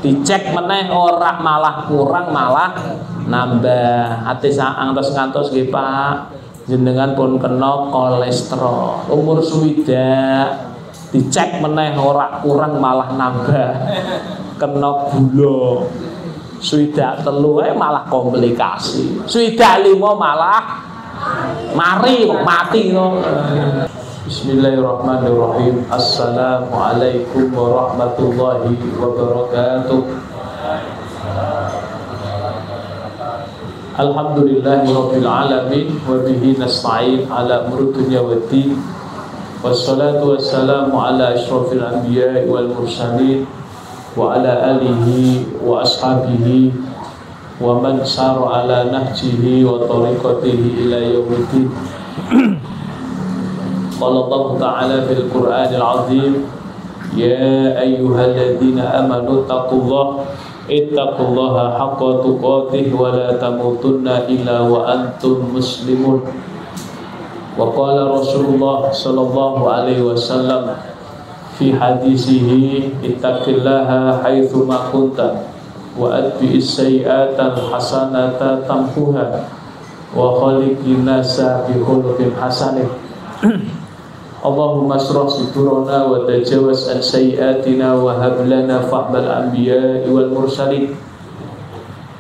dicek meneh ora malah kurang malah nambah. Ate ngantos nggih Pak, jenengan pun kena kolesterol. Umur swidak dicek meneh ora kurang malah nambah. Kena gula. Swidak 3 malah komplikasi. Swidak 5 malah mari mati no. Bismillahirrahmanirrahim. Assalamualaikum warahmatullahi wabarakatuh. Alhamdulillahirabbil alamin wa bihi nasta'in ala umuri dunya waddin. Wassalatu wassalamu ala asyrofil anbiya'i wal mursalin wa ala alihi wa ashabihi wa man sara ala nahjihi wa tariqatihi ila yaumiddin. Qala Allah Ta'ala fil Qur'anil Azim, ya ayyuhalladzina amanu ittaqullaha haqqa tuqatih wa la tamutunna illa wa antum muslimun. Wa qala Rasulullah sallallahu alaihi wasallam fi hadisihi, ittaqillaha haitsu ma kunta wa atbi'is sayyi'atal hasanata tamhuha wa khaliqin nasa bi khuluqin hasanin. Allahumma ashrah sudurana wa tajawaz an sayyi'atina wa hab lana fahmal anbiya'i wal mursalin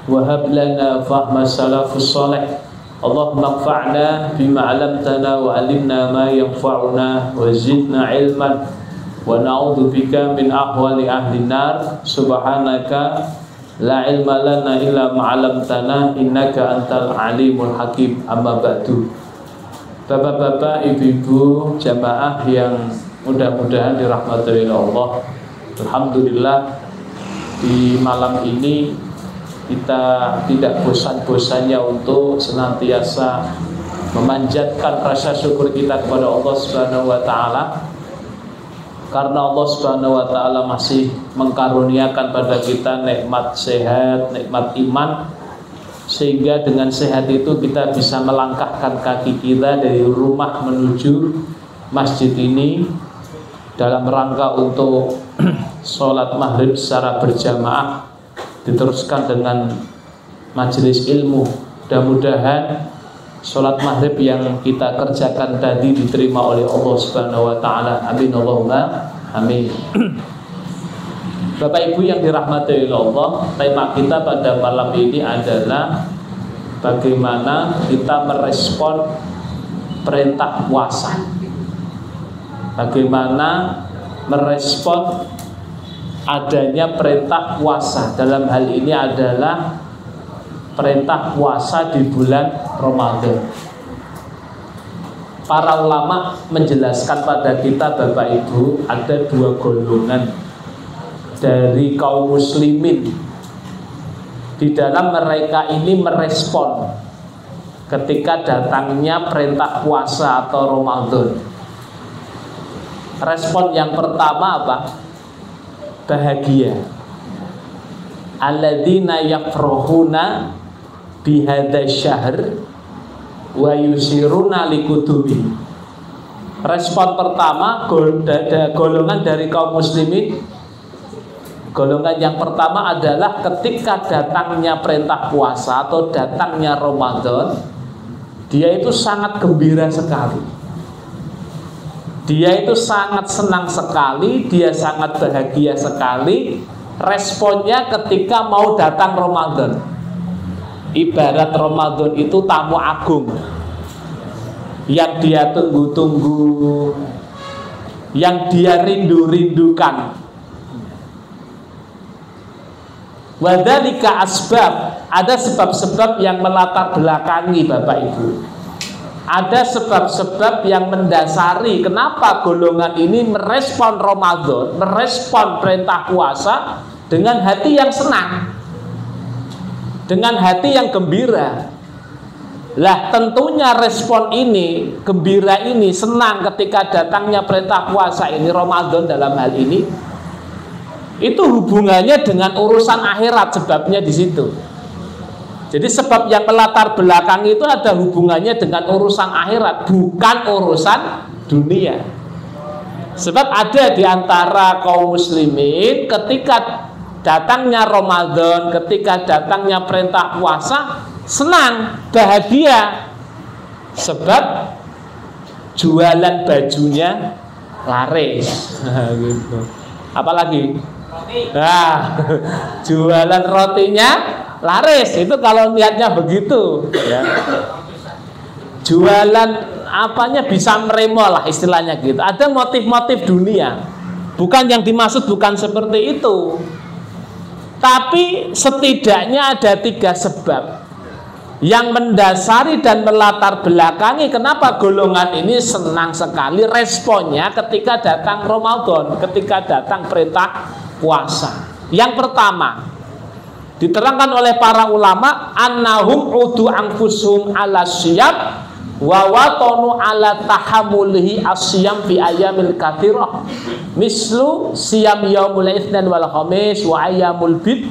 wa hab lana fahma salafus salih. Allahumma anfa'na bima 'allamtana wa 'allimna ma yanfa'una wa zidna ilman wa na'udzubika min ahwali ahli nar. Subhanaka la ilma lana illa ma 'allamtana innaka antal alimul hakim. Amma ba'du. Bapak-bapak, ibu-ibu, jamaah yang mudah-mudahan dirahmati oleh Allah. Alhamdulillah, di malam ini kita tidak bosan-bosannya untuk senantiasa memanjatkan rasa syukur kita kepada Allah Subhanahu wa taala, karena Allah Subhanahu wa taala masih mengkaruniakan pada kita nikmat sehat, nikmat iman, sehingga dengan sehat itu kita bisa melangkahkan kaki kita dari rumah menuju masjid ini dalam rangka untuk sholat maghrib secara berjamaah, diteruskan dengan majelis ilmu. Mudah-mudahan sholat maghrib yang kita kerjakan tadi diterima oleh Allah Subhanahu wa taala. Amin Allahumma amin. Bapak Ibu yang dirahmati oleh Allah, tema kita pada malam ini adalah bagaimana kita merespon perintah puasa. Bagaimana merespon adanya perintah puasa. Dalam hal ini adalah perintah puasa di bulan Ramadan. Para ulama menjelaskan pada kita, Bapak Ibu, ada 2 golongan dari kaum muslimin. Di dalam mereka ini merespon ketika datangnya perintah puasa atau Ramadan. Respon yang pertama apa? Bahagia. Alladzina yafrahuna bihadza syahr wa yusiruna likutubi. Respon pertama golongan dari kaum muslimin. Golongan yang pertama adalah ketika datangnya perintah puasa atau datangnya Ramadan, dia itu sangat gembira sekali. Dia itu sangat senang sekali, dia sangat bahagia sekali. Responnya ketika mau datang Ramadan. Ibarat Ramadan itu tamu agung yang dia tunggu-tunggu, yang dia rindu-rindukan. Wadzalika asbab, ada sebab-sebab yang melatar belakangi Bapak Ibu. Ada sebab-sebab yang mendasari kenapa golongan ini merespon Ramadan, merespon perintah puasa dengan hati yang senang, dengan hati yang gembira. Lah tentunya respon ini, gembira ini, senang ketika datangnya perintah puasa ini, Ramadan dalam hal ini, itu hubungannya dengan urusan akhirat, sebabnya di situ. Jadi sebab yang melatar belakang itu ada hubungannya dengan urusan akhirat, bukan urusan dunia. Sebab ada di antara kaum muslimin ketika datangnya Ramadan, ketika datangnya perintah puasa, senang, bahagia. Sebab jualan bajunya laris. Gitu. Apalagi? Nah, jualan rotinya laris. Itu kalau niatnya begitu, ya. Jualan apanya bisa meremo lah istilahnya gitu. Ada motif-motif dunia. Bukan yang dimaksud, bukan seperti itu. Tapi setidaknya ada 3 sebab yang mendasari dan melatar belakangi kenapa golongan ini senang sekali responnya ketika datang Ramadan, ketika datang perintah puasa. Yang pertama, diterangkan oleh para ulama, annahum udu anfusum ala syiyam wa watonu ala tahamulihi asyam fi ayamil kathirah mislu siyam yaumul itsnin wal khamis wa ayamul bid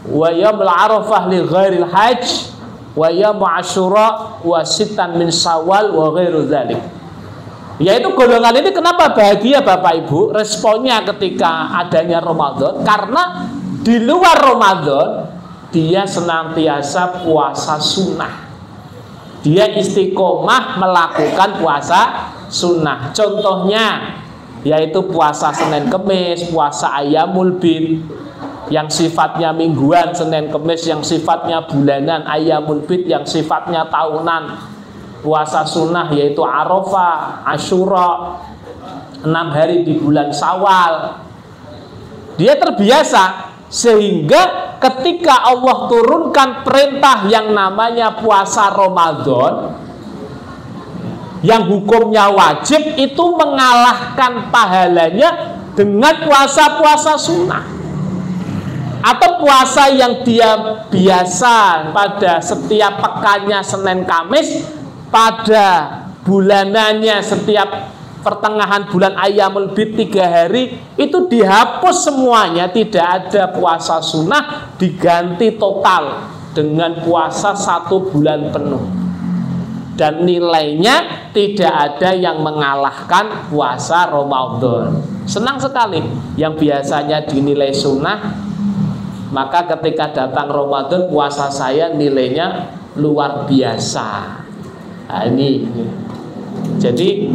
wa yaumul arafah li ghairil hajj wa yaumul asyura wa sitan min syawal wa ghairu dzalik. Yaitu golongan ini kenapa bahagia Bapak Ibu responnya ketika adanya Ramadan, karena di luar Ramadan dia senantiasa puasa sunnah. Dia istiqomah melakukan puasa sunnah. Contohnya yaitu puasa Senin Kemis, puasa Ayyamul Bid yang sifatnya mingguan, Senin Kemis yang sifatnya bulanan, Ayyamul Bid yang sifatnya tahunan. Puasa sunnah yaitu Arafah, Asyura, 6 hari di bulan Syawal. Dia terbiasa sehingga ketika Allah turunkan perintah yang namanya puasa Ramadan yang hukumnya wajib, itu mengalahkan pahalanya dengan puasa-puasa sunnah atau puasa yang dia biasa pada setiap pekannya Senin Kamis, pada bulanannya setiap pertengahan bulan Ayyamul Bid 3 hari, itu dihapus semuanya, tidak ada puasa sunnah, diganti total dengan puasa 1 bulan penuh, dan nilainya tidak ada yang mengalahkan puasa Ramadan. Senang sekali. Yang biasanya dinilai sunnah, maka ketika datang Ramadan puasa saya nilainya luar biasa. Nah, ini jadi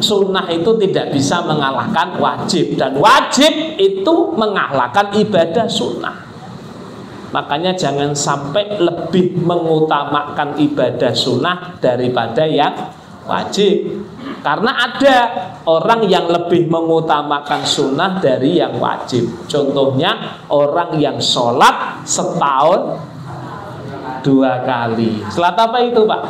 sunnah itu tidak bisa mengalahkan wajib, dan wajib itu mengalahkan ibadah sunnah. Makanya jangan sampai lebih mengutamakan ibadah sunnah daripada yang wajib. Karena ada orang yang lebih mengutamakan sunnah dari yang wajib. Contohnya orang yang sholat setahun 2 kali. Sholat apa itu Pak?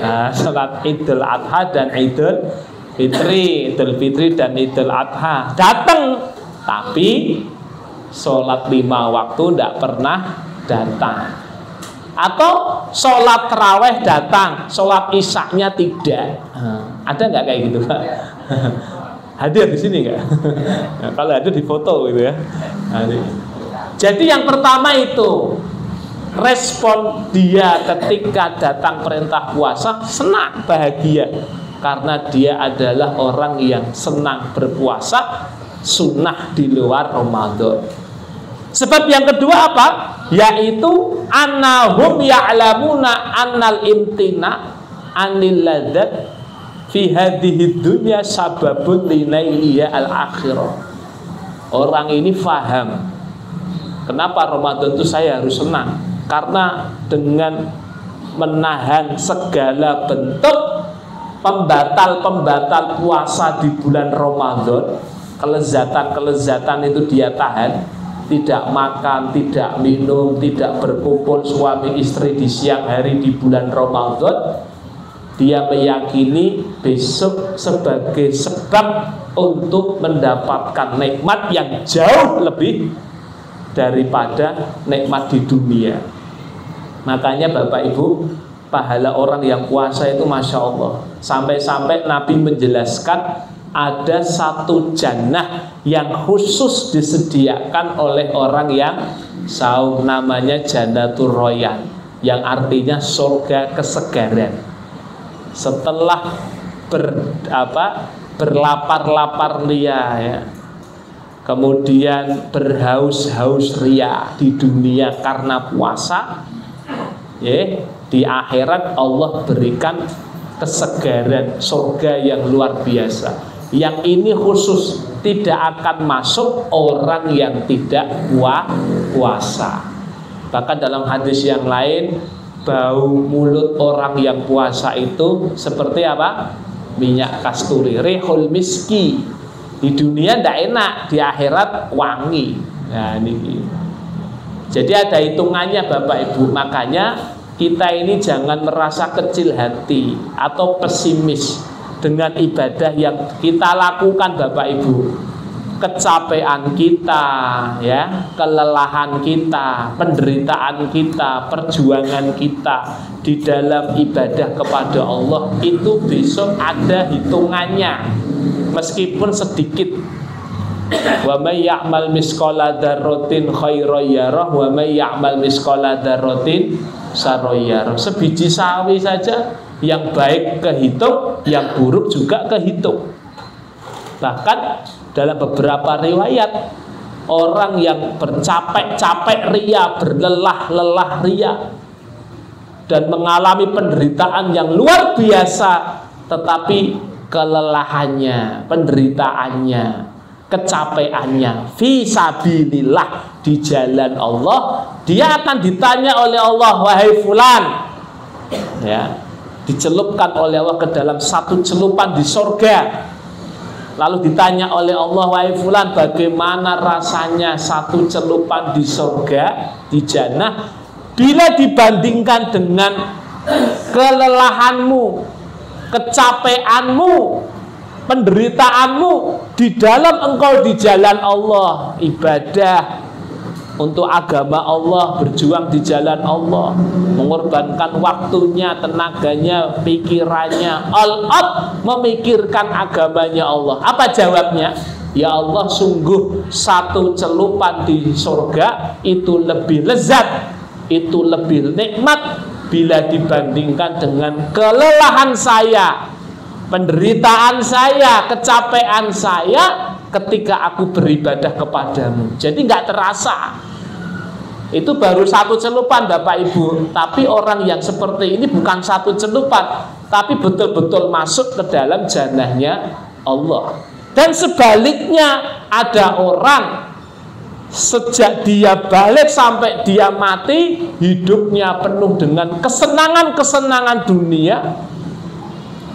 Nah, sholat Idul Adha dan Idul Fitri, Idul Fitri dan Idul Adha datang, tapi sholat 5 waktu tidak pernah datang. Atau sholat taraweh datang, sholat isya-nya tidak. Ada nggak kayak gitu Pak? Hadir di sini nggak? Nah, kalau ada di foto gitu ya. Jadi yang pertama itu respon dia ketika datang perintah puasa senang, bahagia, karena dia adalah orang yang senang berpuasa sunnah di luar Ramadan. Sebab yang kedua apa? Yaitu annahum ya'lamuna annal imtina anil ladzat fi hadhihi dunya sababun linailiya al-akhirah. Orang ini faham kenapa Ramadan itu saya harus senang, karena dengan menahan segala bentuk pembatal-pembatal puasa di bulan Ramadan, kelezatan-kelezatan itu dia tahan. Tidak makan, tidak minum, tidak berkumpul suami istri di siang hari di bulan Ramadan. Dia meyakini besok sebagai sebab untuk mendapatkan nikmat yang jauh lebih daripada nikmat di dunia. Makanya Bapak Ibu, pahala orang yang puasa itu Masya Allah. Sampai-sampai Nabi menjelaskan ada 1 jannah yang khusus disediakan oleh orang yang saum, namanya Jannatul Royan, yang artinya surga kesegaran. Setelah berlapar-lapar ya, kemudian berhaus-haus ria di dunia karena puasa, ya, di akhirat Allah berikan kesegaran surga yang luar biasa. Yang ini khusus, tidak akan masuk orang yang tidak puasa. Bahkan dalam hadis yang lain, bau mulut orang yang puasa itu seperti apa? Minyak kasturi, rihul miski. Di dunia tidak enak, di akhirat wangi. Nah, ini. Jadi ada hitungannya Bapak Ibu. Makanya kita ini jangan merasa kecil hati atau pesimis dengan ibadah yang kita lakukan Bapak Ibu. Kecapean kita, ya, kelelahan kita, penderitaan kita, perjuangan kita di dalam ibadah kepada Allah itu besok ada hitungannya, meskipun sedikit. Wa may ya'mal misqala dzarratin khairan yarah wa may ya'mal misqala dzarratin syarran yarah. Sebiji sawi saja yang baik kehitung, yang buruk juga kehitung. Bahkan dalam beberapa riwayat, orang yang bercapek-capek ria, berlelah-lelah ria, dan mengalami penderitaan yang luar biasa, tetapi kelelahannya, penderitaannya, kecapeannya fi sabilillah, di jalan Allah, dia akan ditanya oleh Allah, wahai fulan, ya, dicelupkan oleh Allah ke dalam satu celupan di surga. Lalu ditanya oleh Allah, wahai fulan, bagaimana rasanya satu celupan di surga, di jannah, bila dibandingkan dengan kelelahanmu, kecapeanmu, penderitaanmu di dalam engkau di jalan Allah, ibadah untuk agama Allah, berjuang di jalan Allah, mengorbankan waktunya, tenaganya, pikirannya, all out memikirkan agamanya Allah. Apa jawabnya? Ya Allah, sungguh satu celupan di surga itu lebih lezat, itu lebih nikmat bila dibandingkan dengan kelelahan saya, penderitaan saya, kecapean saya ketika aku beribadah kepadamu. Jadi nggak terasa. Itu baru satu celupan Bapak Ibu. Tapi orang yang seperti ini bukan satu celupan, tapi betul-betul masuk ke dalam jannahnya Allah. Dan sebaliknya, ada orang sejak dia balik sampai dia mati, hidupnya penuh dengan kesenangan-kesenangan dunia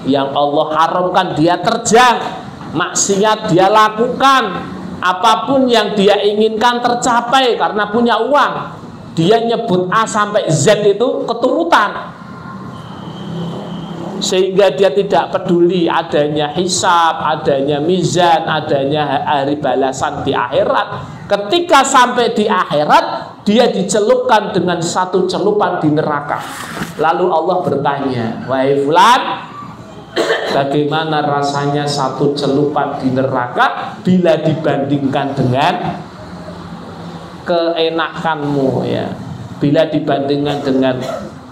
yang Allah haramkan, dia terjang, maksiat dia lakukan, apapun yang dia inginkan tercapai karena punya uang. Dia nyebut A sampai Z itu keturutan, sehingga dia tidak peduli adanya hisab, adanya mizan, adanya hari balasan di akhirat. Ketika sampai di akhirat, dia dicelupkan dengan satu celupan di neraka. Lalu Allah bertanya, wahai fulan, bagaimana rasanya satu celupan di neraka bila dibandingkan dengan keenakanmu, ya, bila dibandingkan dengan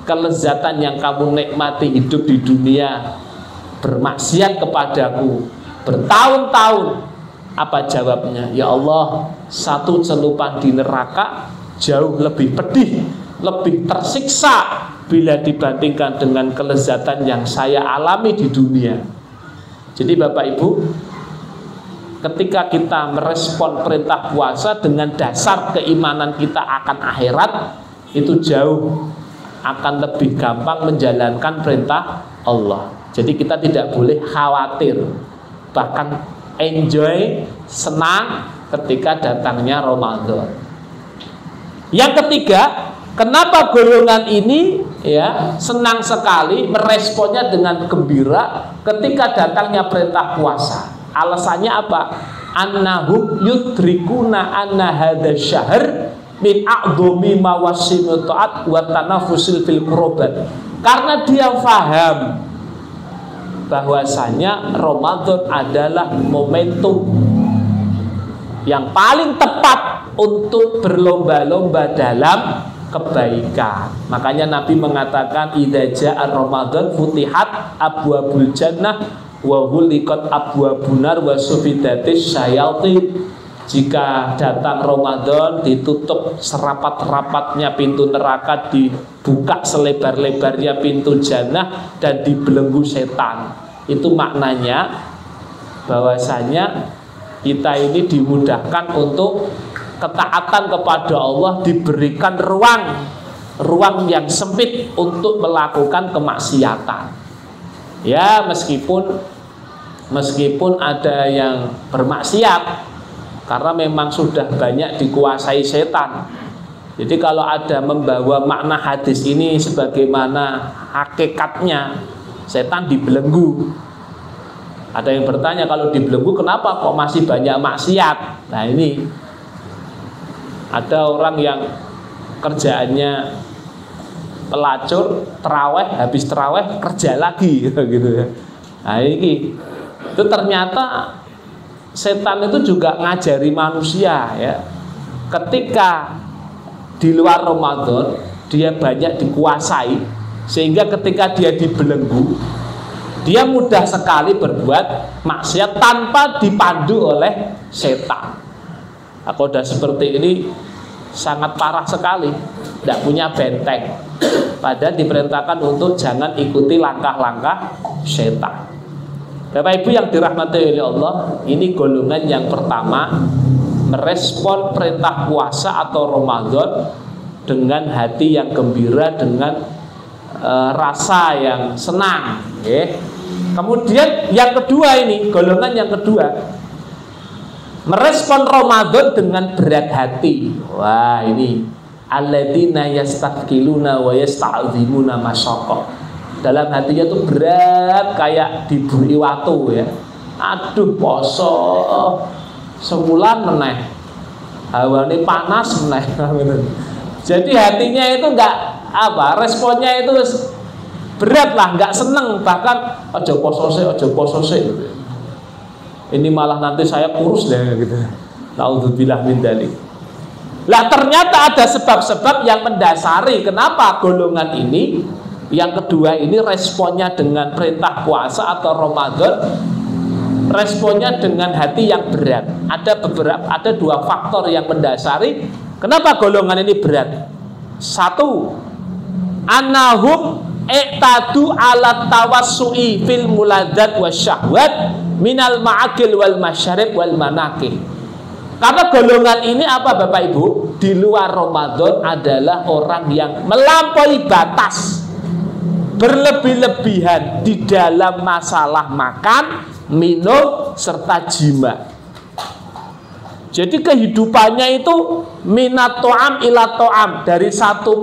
kelezatan yang kamu nikmati hidup di dunia, bermaksiat kepadaku bertahun-tahun. Apa jawabnya? Ya Allah, satu celupan di neraka jauh lebih pedih, lebih tersiksa bila dibandingkan dengan kelezatan yang saya alami di dunia. Jadi Bapak Ibu, ketika kita merespon perintah puasa dengan dasar keimanan kita akan akhirat, itu jauh akan lebih gampang menjalankan perintah Allah. Jadi kita tidak boleh khawatir, bahkan enjoy, senang ketika datangnya Ramadan. Yang ketiga, kenapa golongan ini, ya, senang sekali meresponnya dengan gembira ketika datangnya perintah puasa? Alasannya apa? Annahum yudrikuna anna hadza syahr min a'dhami mawasimut ta'at wa tanafusil fil qurbat. Karena dia faham bahwasanya Ramadan adalah momentum yang paling tepat untuk berlomba-lomba dalam kebaikan. Makanya Nabi mengatakan, idza ja'a Ramadan futihat abwabul jannah wa ghuliqat abwabun nar wa sufidatis syayatin. Jika datang Ramadan, ditutup serapat-rapatnya pintu neraka, dibuka selebar-lebarnya pintu jannah, dan dibelenggu setan. Itu maknanya bahwasanya kita ini dimudahkan untuk ketaatan kepada Allah, diberikan ruang yang sempit untuk melakukan kemaksiatan. Ya, meskipun ada yang bermaksiat karena memang sudah banyak dikuasai setan. Jadi kalau ada membawa makna hadis ini sebagaimana hakikatnya, setan dibelenggu. Ada yang bertanya, kalau dibelenggu kenapa kok masih banyak maksiat? Nah, ini ada orang yang kerjaannya pelacur, terawih, habis terawih kerja lagi gitu ya. Nah, ini itu ternyata setan itu juga ngajari manusia ya. Ketika di luar Ramadan dia banyak dikuasai, sehingga ketika dia dibelenggu, dia mudah sekali berbuat maksiat tanpa dipandu oleh setan. Kalau udah seperti ini sangat parah sekali, tidak punya benteng. Padahal diperintahkan untuk jangan ikuti langkah-langkah setan. Bapak Ibu yang dirahmati oleh Allah, ini golongan yang pertama, merespon perintah puasa atau Ramadan dengan hati yang gembira, dengan rasa yang senang. Kemudian yang kedua, ini golongan yang kedua, merespon Ramadan dengan berat hati. Wah, ini alladzina yastaqiluna wa yasta'zimuna masyaqqa. Dalam hatinya tuh berat kayak diburi watu ya. Aduh, poso sebulan meneh, hawane panas meneh. Jadi hatinya itu enggak responnya itu berat lah, enggak seneng, bahkan aja poso sik gitu. Ini malah nanti saya kurus deh gitu. Naudzubillah min dzalik. Lah ternyata ada sebab-sebab yang mendasari kenapa golongan ini, yang kedua ini responnya dengan perintah puasa atau Ramadan, responnya dengan hati yang berat. Ada dua faktor yang mendasari kenapa golongan ini berat. Satu, annahum iqtadu ala tawassu'i fil muladzat wasyahwat minal ma'akil wal masyarib wal manakih. Karena golongan ini apa Bapak Ibu? Di luar Ramadan adalah orang yang melampaui batas, berlebih-lebihan di dalam masalah makan, minum, serta jima. Jadi kehidupannya itu minat to'am ila to'am, dari satu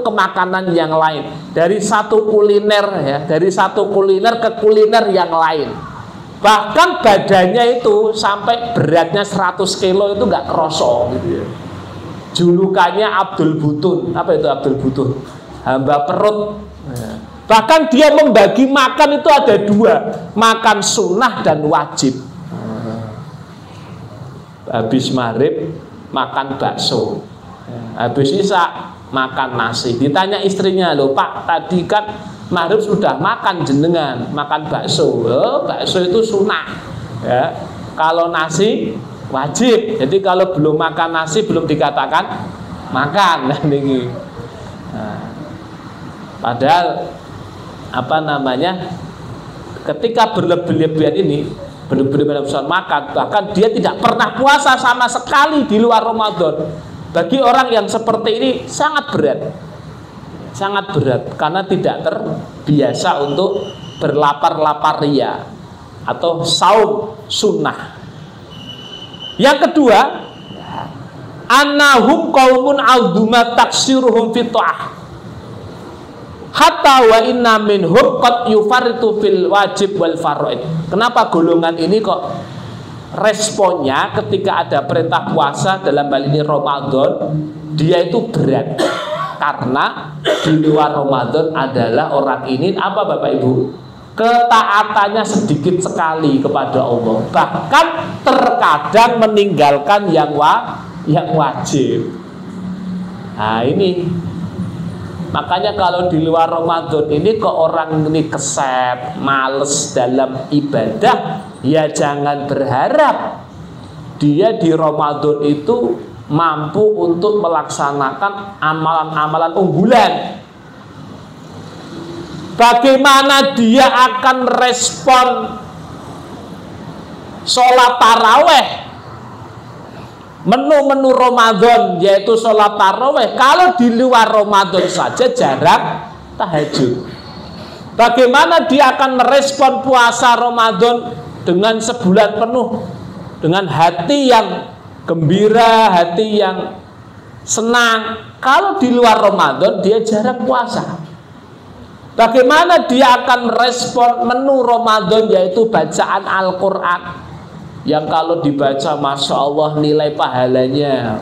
ke makanan yang lain, dari satu kuliner ya, dari satu kuliner ke kuliner yang lain. Bahkan badannya itu sampai beratnya 100 kilo itu nggak kerosok gitu ya. Julukannya Abdul Butun. Apa itu Abdul Butun? Hamba perut. Bahkan dia membagi makan itu ada dua, makan sunnah dan wajib. Habis maghrib makan bakso, habis isya makan nasi. Ditanya istrinya, loh Pak, tadi kan maghrib sudah makan jenengan, makan bakso. Bakso itu sunnah ya. Kalau nasi wajib. Jadi kalau belum makan nasi belum dikatakan makan. Padahal ketika berlebih-lebihan ini, benar-benar besar makan, bahkan dia tidak pernah puasa sama sekali di luar Ramadan. Bagi orang yang seperti ini sangat berat karena tidak terbiasa untuk berlapar-lapar ria atau saum sunnah. Yang kedua, annahum qaumun azuma taksiruhum fi ta'ah hatta wa inna minhum qad yufarritu fil wajib wal faraid. Kenapa golongan ini kok responnya ketika ada perintah puasa, dalam hal ini Ramadan, dia itu berat? Karena di luar Ramadan adalah orang ini apa Bapak Ibu? Ketaatannya sedikit sekali kepada Allah, bahkan terkadang meninggalkan yang wajib. Nah ini, makanya kalau di luar Ramadan ini kok orang ini keset, males dalam ibadah, ya jangan berharap dia di Ramadan itu mampu untuk melaksanakan amalan-amalan unggulan. Bagaimana dia akan respon sholat taraweh, menu-menu Ramadan, yaitu sholat taraweh, kalau di luar Ramadan saja jarang tahajud. Bagaimana dia akan merespon puasa Ramadan dengan sebulan penuh, dengan hati yang gembira, hati yang senang, kalau di luar Ramadan dia jarang puasa. Bagaimana dia akan merespon menu Ramadan, yaitu bacaan Al-Quran, yang kalau dibaca Masya Allah nilai pahalanya.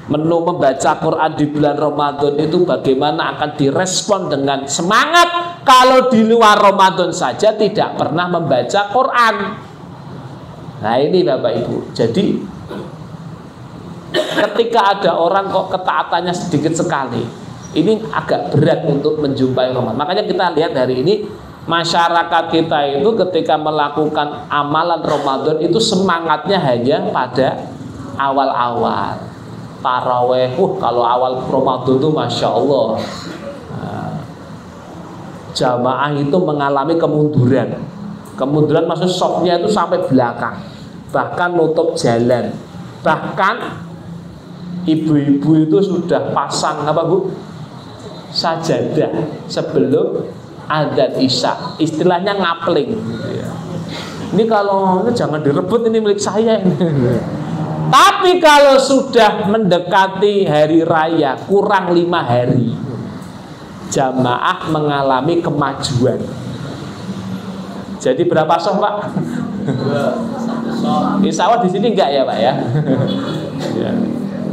Menu membaca Quran di bulan Ramadan itu bagaimana akan direspon dengan semangat, kalau di luar Ramadan saja tidak pernah membaca Quran. Nah ini Bapak Ibu, jadi ketika ada orang kok ketaatannya sedikit sekali, ini agak berat untuk menjumpai Ramadan. Makanya kita lihat hari ini masyarakat kita itu ketika melakukan amalan Ramadan itu semangatnya hanya pada awal-awal. Taraweh, kalau awal Ramadan itu Masya Allah, jamaah itu mengalami kemunduran. Kemunduran maksud softnya itu sampai belakang, bahkan nutup jalan. Bahkan ibu-ibu itu sudah pasang apa Bu? Sajadah sebelum adzan isya, istilahnya ngapling. Ini kalau ini jangan direbut, ini milik saya. Tapi kalau sudah mendekati hari raya, kurang 5 hari, jamaah mengalami kemajuan. Jadi berapa sof Pak? Insya Allah di sini enggak ya Pak ya?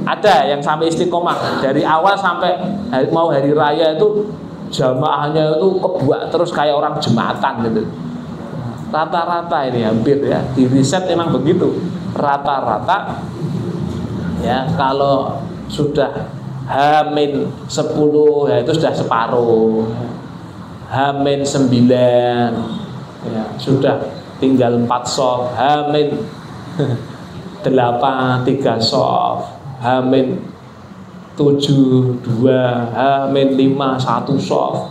Ada yang sampai istiqomah dari awal sampai mau hari raya itu jamaahnya itu kebuak terus kayak orang jemaatan gitu. Rata-rata ini hampir ya, di riset memang begitu. Rata-rata ya kalau sudah H-10 ya itu sudah separuh. H-9 ya sudah tinggal 4 sof. H-8 3 sof. H-7 2, H-5 1 sof.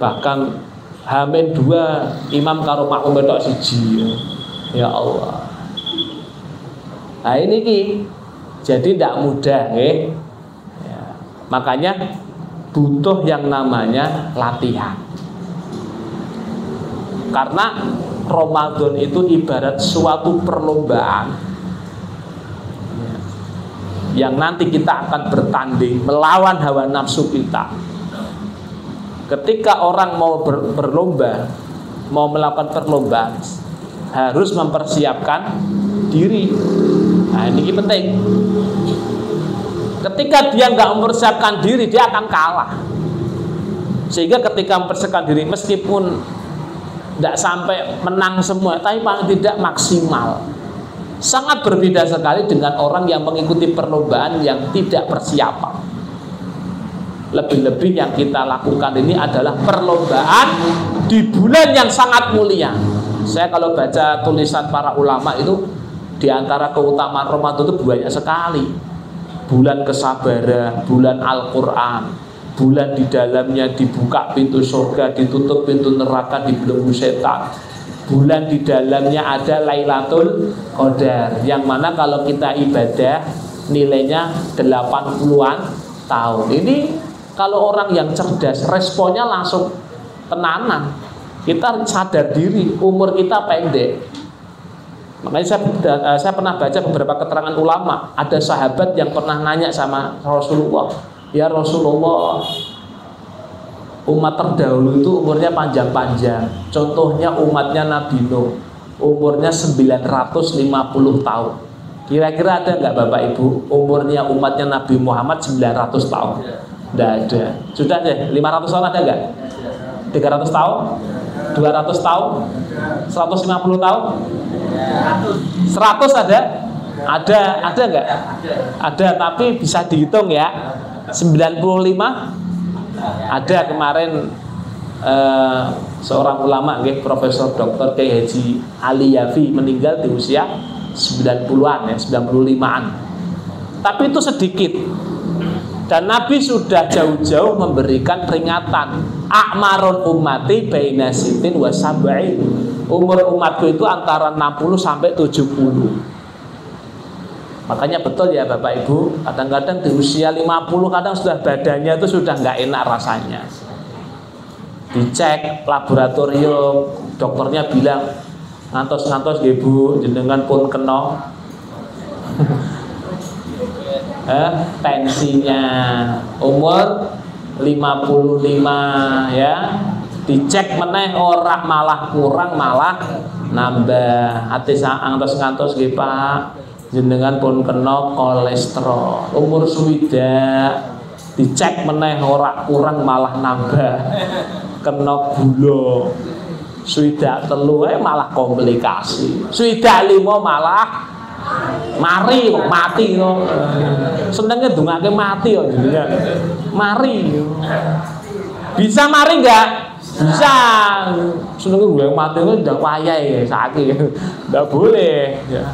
Bahkan H-2 imam karo makmum wedok siji. Ya Allah. Nah ini ki, jadi tidak mudah ya. Makanya butuh yang namanya latihan. Karena Ramadan itu ibarat suatu perlombaan yang nanti kita akan bertanding melawan hawa nafsu kita. Ketika orang mau berlomba, mau melakukan perlombaan, harus mempersiapkan diri. Nah ini penting. Ketika dia nggak mempersiapkan diri, dia akan kalah. Sehingga ketika mempersiapkan diri, meskipun tidak sampai menang semua, tapi paling tidak maksimal. Sangat berbeda sekali dengan orang yang mengikuti perlombaan yang tidak persiapan. Lebih-lebih yang kita lakukan ini adalah perlombaan di bulan yang sangat mulia. Saya kalau baca tulisan para ulama itu, di antara keutamaan Ramadan itu banyak sekali. Bulan kesabaran, bulan Al-Quran, bulan di dalamnya dibuka pintu surga, ditutup pintu neraka, dibelenggu setan. Bulan di dalamnya ada Lailatul Qadar, yang mana kalau kita ibadah nilainya 80-an tahun. Ini kalau orang yang cerdas, responnya langsung tenanan. Kita sadar diri, umur kita pendek. Makanya saya pernah baca beberapa keterangan ulama. Ada sahabat yang pernah nanya sama Rasulullah, ya Rasulullah, umat terdahulu itu umurnya panjang-panjang. Contohnya umatnya Nabi Nuh, umurnya 950 tahun. Kira-kira ada nggak Bapak Ibu umurnya umatnya Nabi Muhammad 900 tahun? Tidak ada. Sudah deh, 500 tahun ada nggak? 300 tahun? 200 tahun? 150 tahun? 100 ada? Ada nggak? Ada, tapi bisa dihitung ya. 95 ada kemarin seorang ulama nggih, Profesor Dr. Kiai Haji Ali Yafi meninggal di usia 90-an ya, 95-an. Tapi itu sedikit. Dan Nabi sudah jauh-jauh memberikan peringatan, a'marun ummati baina sitin wa sab'in. Umur umatku itu antara 60 sampai 70. Makanya betul ya Bapak Ibu, kadang-kadang di usia 50 kadang sudah badannya itu sudah nggak enak rasanya. Dicek laboratorium, dokternya bilang ngantos-ngantos nggih Bu, jenengan pun kena tensinya. Umur 55 ya. Dicek meneh ora malah kurang malah nambah. Ati ngantos-ngantos nggih Pak, jenengan pun kena kolesterol. Umur swidak dicek meneh ora kurang malah nambah. Kena gula. Swidak telu malah komplikasi. Swidak 5 malah mari kok mati kok. Senenge ndongake mati kok jenengan. Mari. Bisa mari enggak? Bisa. Senenge gue mati kok ndak wayahe saiki. Ndak boleh ya.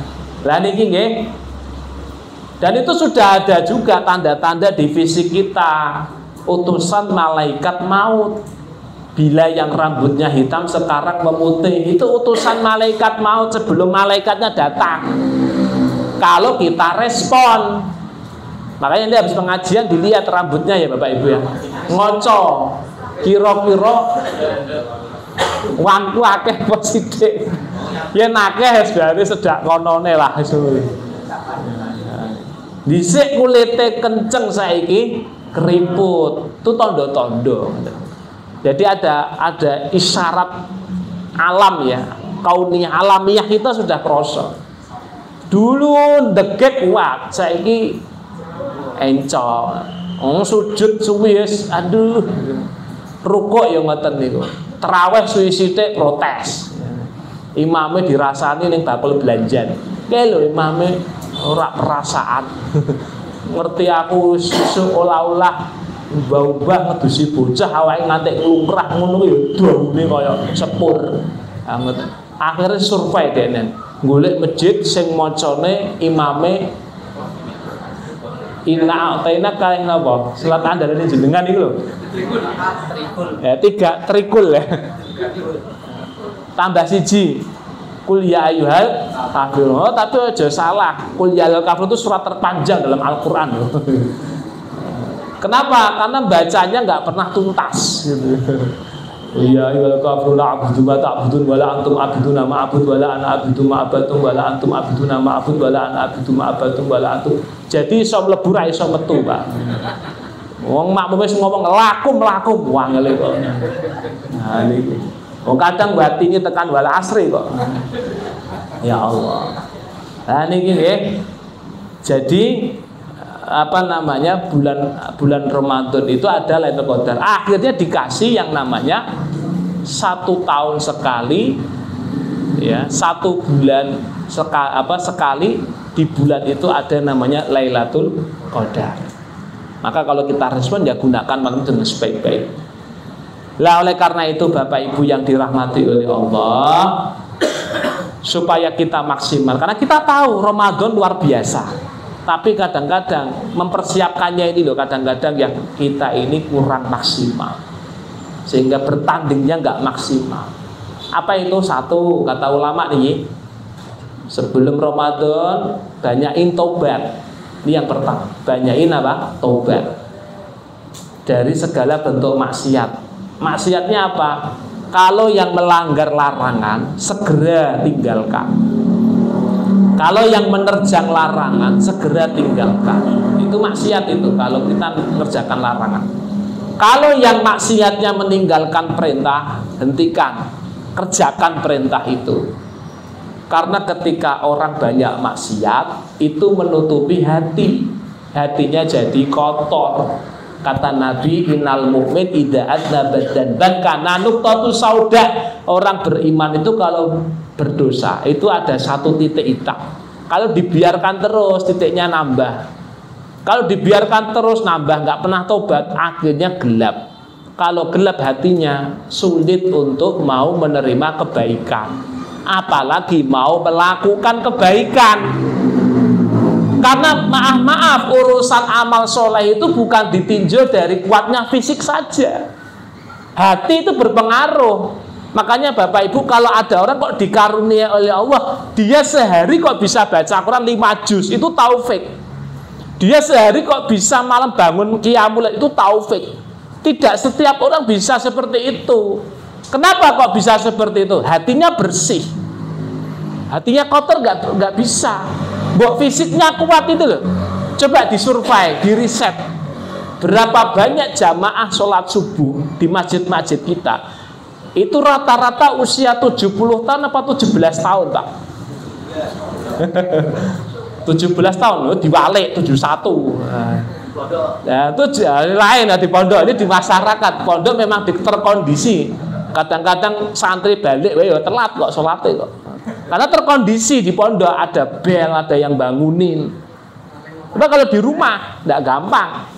Lah niki nggih. Dan itu sudah ada juga tanda-tanda di fisik kita. Utusan malaikat maut. Bila yang rambutnya hitam sekarang memutih, itu utusan malaikat maut sebelum malaikatnya datang. Kalau kita respon, makanya ini habis pengajian dilihat rambutnya ya Bapak Ibu ya, ngoco, kira-kira wanku akeh positif, ya nakeh berarti sedak konone lah itu. Dhisik kulite kenceng saiki keriput, itu tondo-tondo. Jadi ada isyarat alam ya, kauniyah alamiah kita sudah krasa. Dulu degek kuat, saiki encok. Sujud suwi wis aduh. Rukuk ya ngoten niku. Tarawih suwi sithik protes. Imame dirasani ning bakul belanjan. Kae lho imame ora perasaan. Ngerti aku susu olah-olah ubah-ubah ngedusi bocah awake nganti nglungkrah ngono ya daune kaya sepur. Akhirnya survei denen. Golek masjid sing macane imame inna a'taina kae napa? Salat andalane jenengan iku lho. Trikul. Ya 3 trikul ya. Tambah siji. Qul ya ayyuhal kafirun. Oh, tapi aja salah. Qul ya ayyuhal kafirun itu surat terpanjang dalam Al-Qur'an. Kenapa? Karena bacanya nggak pernah tuntas gitu. Iya, wal kafirun a'budu ma ta'budun wala antum a'buduna ma a'bud wala ana a'budu ma abatum wala antum a'buduna ma a'bud wala ana a'budu ma abatum wala antum. Jadi iso mlebu ra iso metu, Pak. Wong makmume wis ngomong lakum wangele kok. Nah niku. Wong kadang batine tekan wala asri kok. Ya Allah. Nah niki nggih. Jadi bulan Ramadan itu ada Lailatul Qadar. Akhirnya dikasih yang namanya 1 tahun sekali, ya 1 bulan sekali di bulan itu ada namanya Lailatul Qadar. Maka kalau kita respon ya gunakan malam dengan sebaik-baik. Lah oleh karena itu Bapak Ibu yang dirahmati oleh Allah, supaya kita maksimal, karena kita tahu Ramadan luar biasa. Tapi kadang-kadang mempersiapkannya ini loh, kadang-kadang yang kita ini kurang maksimal, sehingga bertandingnya nggak maksimal. Apa itu? Satu, kata ulama nih, sebelum Ramadan banyakin tobat. Ini yang pertama, banyakin apa? Tobat dari segala bentuk maksiat. Maksiatnya apa? Kalau yang melanggar larangan segera tinggalkan. Kalau yang menerjang larangan segera tinggalkan. Itu maksiat itu kalau kita mengerjakan larangan. Kalau yang maksiatnya meninggalkan perintah, hentikan, kerjakan perintah itu. Karena ketika orang banyak maksiat, itu menutupi hati. Hatinya jadi kotor. Kata Nabi, innal mu'min idza adzaba dzanban kana nuqtatu sauda. Orang beriman itu kalau berdosa itu ada 1 titik hitam. Kalau dibiarkan terus titiknya nambah. Kalau dibiarkan terus nambah, nggak pernah tobat, akhirnya gelap. kalau gelap hatinya, sulit untuk mau menerima kebaikan, apalagi mau melakukan kebaikan. Karena maaf, urusan amal soleh itu bukan ditinjau dari kuatnya fisik saja. Hati itu berpengaruh. Makanya Bapak Ibu, kalau ada orang kok dikarunia oleh Allah, dia sehari kok bisa baca Quran 5 juz, itu taufik. Dia sehari kok bisa malam bangun qiyamul, itu taufik. Tidak setiap orang bisa seperti itu. Kenapa kok bisa seperti itu? Hatinya bersih. Hatinya kotor nggak bisa. Mbok fisiknya kuat itu loh. Coba disurvei, diriset. Berapa banyak jamaah sholat subuh di masjid-masjid kita? Itu rata-rata usia 70 tahun apa 17 tahun, Pak? 17 tahun loh, diwalik 71. Nah, itu lain di pondok, ini di masyarakat. Pondok memang terkondisi. Kadang-kadang santri balik, telat kok sholatnya kok. Karena terkondisi di pondok, ada bel, ada yang bangunin. Tapi kalau di rumah tidak gampang.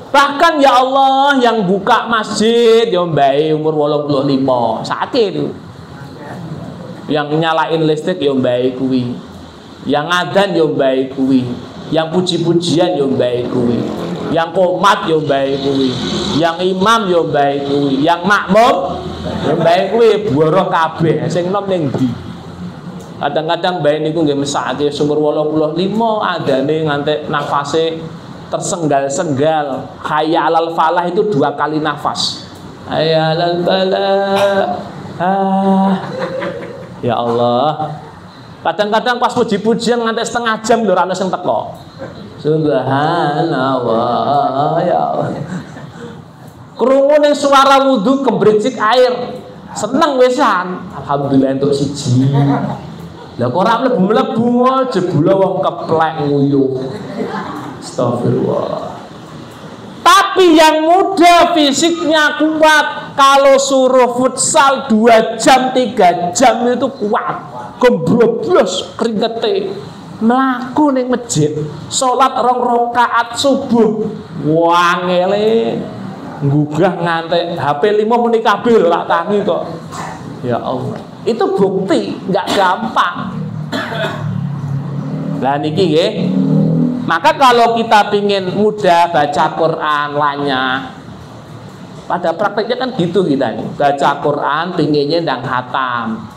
Bahkan ya Allah, yang buka masjid yang baik umur 85 saat itu, yang nyalain listrik yang baik kuwi, yang adzan yang baik kuwi, yang puji-pujian yang baik kuwi, yang qomat yang baik kuwi, yang imam yang baik kuwi, yang makmum yang baik kuwi, boroh kabeh sing nom ning ndi. Kadang-kadang bae niku nggih mesake umur 85 adane nganti nafase tersenggal-senggal. Hayya 'alal falah itu 2 kali nafas. Hayya 'alal falah. Ya Allah. Kadang-kadang pas puji-pujian nganti setengah jam lho ora ono sing teko. Subhanallah ya Allah. Krungu ning suara wudu kebricik air. Seneng wisan. Alhamdulillah entuk siji. Lah kok ora mlebu-mlebu jebule wong keplek nguyuh. Astagfirullah. Tapi yang muda fisiknya kuat, kalau suruh futsal 2 jam 3 jam itu kuat. Gembroblos keringete. Mlaku ning masjid, salat 2 rakaat subuh. Wangele nggugah nganti HP 5 muni kabeh ora tangi kok. Ya Allah. Itu bukti, nggak gampang. Lah niki nggih. Maka kalau kita pingin mudah baca Quran lanyah, pada prakteknya kan gitu kita nih. Baca Quran pinginnya ndang khatam.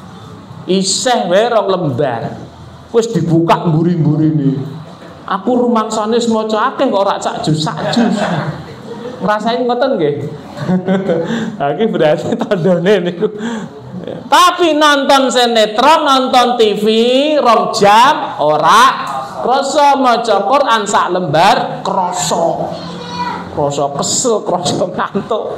Isih wae 2 lembar. Wis dibuka mburi-mburi nih. Aku rumangsane maca akeh kok ora sak juz. Ngerasain ngoten nggih. Iki berarti tandane niku. Tapi nonton sinetron, nonton TV 2 jam ora krasa maca Quran sak lembar krasa kesel, krasa ngantuk.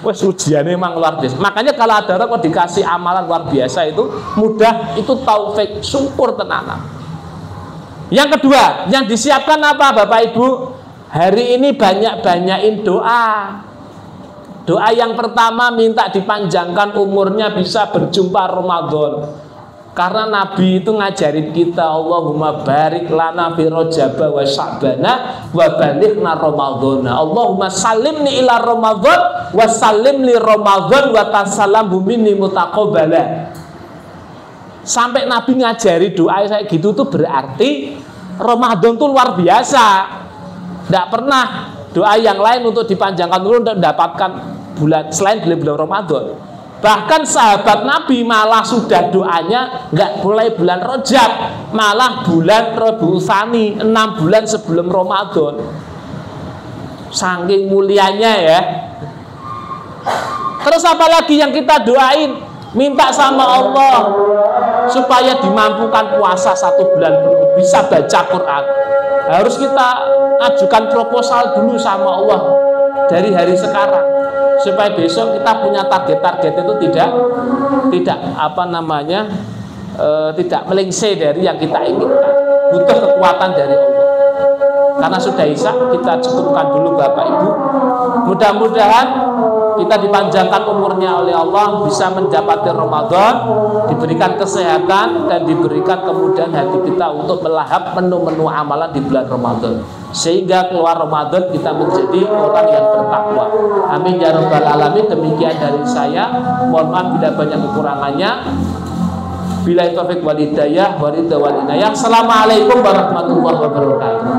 Wes ujiane memang luar biasa. Makanya kalau ada orang kok dikasih amalan luar biasa itu mudah, itu taufik, syukur tenanan. Yang kedua, yang disiapkan apa Bapak Ibu? Hari ini banyak-banyakin doa. Doa yang pertama minta dipanjangkan umurnya bisa berjumpa Ramadan. Karena Nabi itu ngajarin kita, Allahumma barik lana fi Rajab wa Sya'bana wa balighna Ramadhana. Allahumma salimni ila Ramadhan wa salimni Ramadhan wa tasallamhu minni mutaqabbala. Sampai Nabi ngajari doa kayak gitu tuh berarti Ramadan tuh luar biasa. Tidak pernah doa yang lain untuk dipanjangkan umur untuk mendapatkan bulan selain bulan Ramadan. Bahkan sahabat Nabi malah sudah doanya nggak mulai bulan Rajab, malah bulan Rabiul Tsani, 6 bulan sebelum Ramadan. Saking mulianya ya. Terus apalagi yang kita doain? Minta sama Allah supaya dimampukan puasa 1 bulan penuh, bisa baca Quran. Harus kita ajukan proposal dulu sama Allah dari hari sekarang, supaya besok kita punya target-target itu tidak tidak melenceng dari yang kita inginkan. Butuh kekuatan dari Allah. Karena sudah Isya, kita cukupkan dulu Bapak Ibu. Mudah-mudahan kita dipanjangkan umurnya oleh Allah, bisa mendapati Ramadan, diberikan kesehatan dan diberikan kemudahan hati kita untuk melahap menu-menu amalan di bulan Ramadan, sehingga keluar Ramadan kita menjadi orang yang bertakwa. Amin ya rabbal alamin. Demikian dari saya, mohon maaf bila banyak kekurangannya. Billahi taufiq wal hidayah wa ridha wal inayah. Assalamualaikum warahmatullahi wabarakatuh.